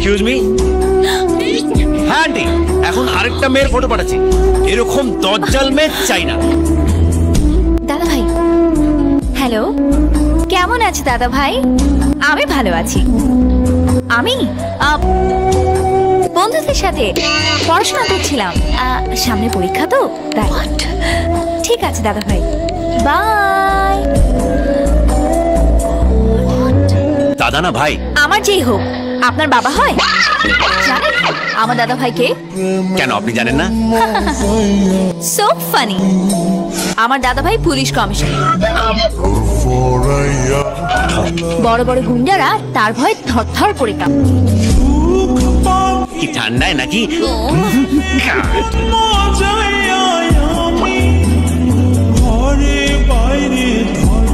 Excuse me. হ্যাঁ aunty, এখন আরেকটা মেয়ের ফটো পাঠাচ্ছি। এরকম দজ্জাল মেয়ে চাই না। দাদা ভাই, হ্যালো, কেমন আছে দাদা ভাই? আমি ভালো আছি। আমি বন্ধুদের সাথে পড়াশোনা করছিলাম, সামনে পরীক্ষা তো তাই। ঠিক আছে দাদা ভাই, বাই। দাদা না ভাই? আমার যেই হোক, আপনার বাবা হয়? জানেন আমার দাদা ভাইকে? কেন আপনি জানেন না? So funny. আমার দাদা ভাই পুলিশ কমিশনার। বড় বড় গুন্ডারা তার ভয়ে থরথর করে কাঁপে। কি ঠান্ডায় নাকি? ঘরে বাইরে ধর